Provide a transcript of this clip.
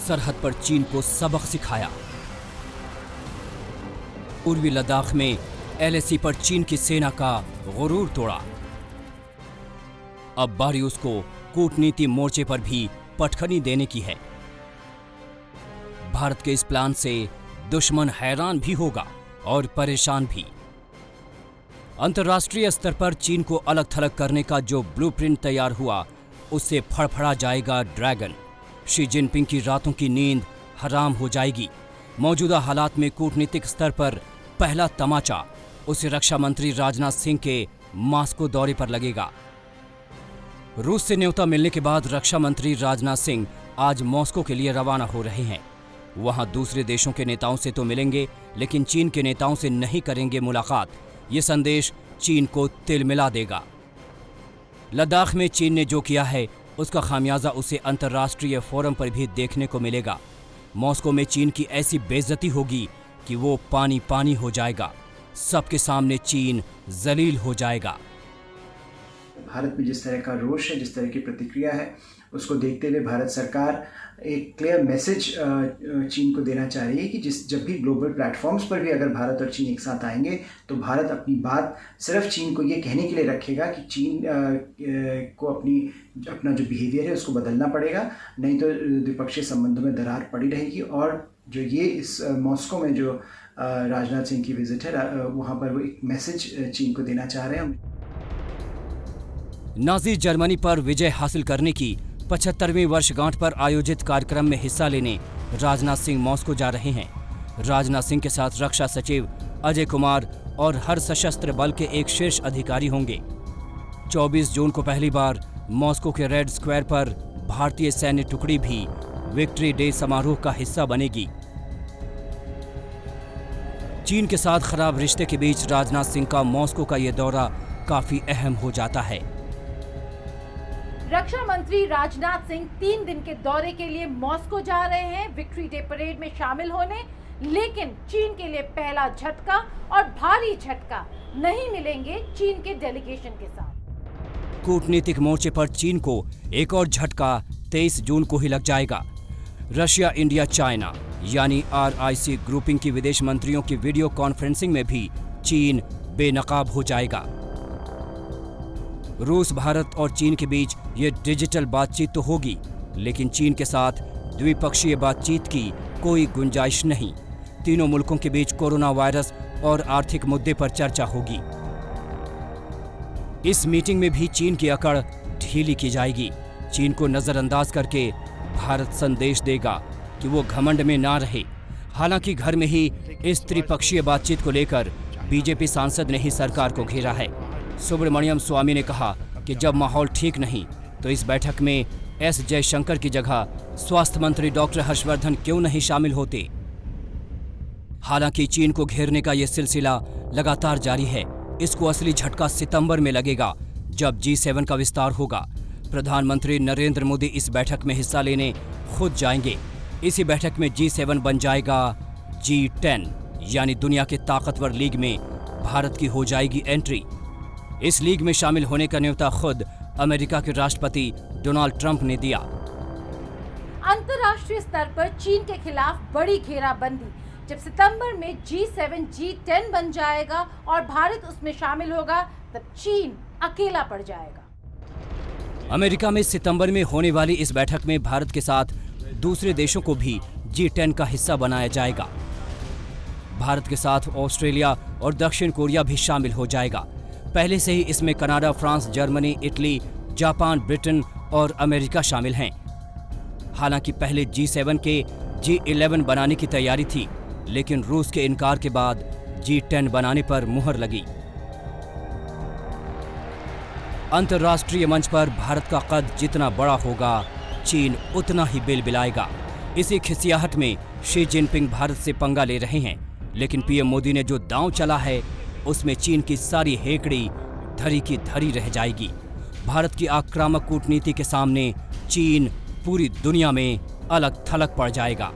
सरहद पर चीन को सबक सिखाया। पूर्वी लद्दाख में LAC पर चीन की सेना का गुरूर तोड़ा। अब बारी उसको कूटनीति मोर्चे पर भी पटखनी देने की है। भारत के इस प्लान से दुश्मन हैरान भी होगा और परेशान भी। अंतर्राष्ट्रीय स्तर पर चीन को अलग थलग करने का जो ब्लूप्रिंट तैयार हुआ, उससे फड़फड़ा जाएगा ड्रैगन। शी जिनपिंग की रातों की नींद हराम हो जाएगी। मौजूदा हालात में कूटनीतिक स्तर पर पहला तमाचा उसे रक्षा मंत्री राजनाथ सिंह के मास्को दौरे पर लगेगा। रूस से न्योता मिलने के बाद रक्षा मंत्री राजनाथ सिंह आज मॉस्को के लिए रवाना हो रहे हैं। वहां दूसरे देशों के नेताओं से तो मिलेंगे, लेकिन चीन के नेताओं से नहीं करेंगे मुलाकात। ये संदेश चीन को तिलमिला देगा। लद्दाख में चीन ने जो किया है, उसका खामियाजा उसे अंतर्राष्ट्रीय फोरम पर भी देखने को मिलेगा। मॉस्को में चीन की ऐसी बेइज्जती होगी कि वो पानी पानी हो जाएगा। सबके सामने चीन जलील हो जाएगा। भारत में जिस तरह का रोष है, जिस तरह की प्रतिक्रिया है, उसको देखते हुए भारत सरकार एक क्लियर मैसेज चीन को देना चाह रही है कि जब भी ग्लोबल प्लेटफॉर्म्स पर भी अगर भारत और चीन एक साथ आएंगे तो भारत अपनी बात सिर्फ चीन को ये कहने के लिए रखेगा कि चीन को अपना जो बिहेवियर है उसको बदलना पड़ेगा, नहीं तो द्विपक्षीय संबंधों में दरार पड़ी रहेगी। और जो ये इस मॉस्को में जो राजनाथ सिंह की विजिट है, वहाँ पर वो एक मैसेज चीन को देना चाह रहे हैं। नाजी जर्मनी पर विजय हासिल करने की 75वीं वर्षगांठ पर आयोजित कार्यक्रम में हिस्सा लेने राजनाथ सिंह मॉस्को जा रहे हैं। राजनाथ सिंह के साथ रक्षा सचिव अजय कुमार और हर सशस्त्र बल के एक शीर्ष अधिकारी होंगे। 24 जून को पहली बार मॉस्को के रेड स्क्वायर पर भारतीय सैन्य टुकड़ी भी विक्ट्री डे समारोह का हिस्सा बनेगी। चीन के साथ खराब रिश्ते के बीच राजनाथ सिंह का मॉस्को का यह दौरा काफी अहम हो जाता है। रक्षा मंत्री राजनाथ सिंह 3 दिन के दौरे के लिए मॉस्को जा रहे हैं विक्ट्री डे परेड में शामिल होने, लेकिन चीन के लिए पहला झटका और भारी झटका नहीं मिलेंगे चीन के डेलीगेशन के साथ। कूटनीतिक मोर्चे पर चीन को एक और झटका 23 जून को ही लग जाएगा। रशिया, इंडिया, चाइना यानी RIC ग्रुपिंग की विदेश मंत्रियों की वीडियो कॉन्फ्रेंसिंग में भी चीन बेनकाब हो जाएगा। रूस, भारत और चीन के बीच ये डिजिटल बातचीत तो होगी, लेकिन चीन के साथ द्विपक्षीय बातचीत की कोई गुंजाइश नहीं। तीनों मुल्कों के बीच कोरोना वायरस और आर्थिक मुद्दे पर चर्चा होगी। इस मीटिंग में भी चीन की अकड़ ढीली की जाएगी। चीन को नजरअंदाज करके भारत संदेश देगा कि वो घमंड में ना रहे। हालांकि घर में ही इस त्रिपक्षीय बातचीत को लेकर बीजेपी सांसद ने ही सरकार को घेरा है। सुब्रमण्यम स्वामी ने कहा कि जब माहौल ठीक नहीं तो इस बैठक में S जयशंकर की जगह स्वास्थ्य मंत्री डॉक्टर हर्षवर्धन क्यों नहीं शामिल होते। हालांकि चीन को घेरने का यह सिलसिला लगातार जारी है। इसको असली झटका सितंबर में लगेगा, जब G7 का विस्तार होगा। प्रधानमंत्री नरेंद्र मोदी इस बैठक में हिस्सा लेने खुद जाएंगे। इसी बैठक में G7 बन जाएगा G10, यानी दुनिया के ताकतवर लीग में भारत की हो जाएगी एंट्री। इस लीग में शामिल होने का न्योता खुद अमेरिका के राष्ट्रपति डोनाल्ड ट्रंप ने दिया। अंतर्राष्ट्रीय स्तर पर चीन के खिलाफ बड़ी घेराबंदी। जब सितंबर में G7 G10 बन जाएगा और भारत उसमें शामिल होगा, तब चीन अकेला पड़ जाएगा। अमेरिका में सितंबर में होने वाली इस बैठक में भारत के साथ दूसरे देशों को भी G10 का हिस्सा बनाया जाएगा। भारत के साथ ऑस्ट्रेलिया और दक्षिण कोरिया भी शामिल हो जाएगा। पहले से ही इसमें Canada, France, Germany, Italy, Japan, Britain और अमेरिका शामिल हैं। हालांकि पहले G7 के G11 बनाने की तैयारी थी, लेकिन रूस के इनकार के बाद G10 बनाने पर मुहर लगी। अंतर्राष्ट्रीय मंच पर भारत का कद जितना बड़ा होगा, चीन उतना ही बिलबिलाएगा। इसी खिसियाहट में शी जिनपिंग भारत से पंगा ले रहे हैं, लेकिन पीएम मोदी ने जो दांव चला है, उसमें चीन की सारी हेकड़ी धरी की धरी रह जाएगी। भारत की आक्रामक कूटनीति के सामने चीन पूरी दुनिया में अलग थलग पड़ जाएगा।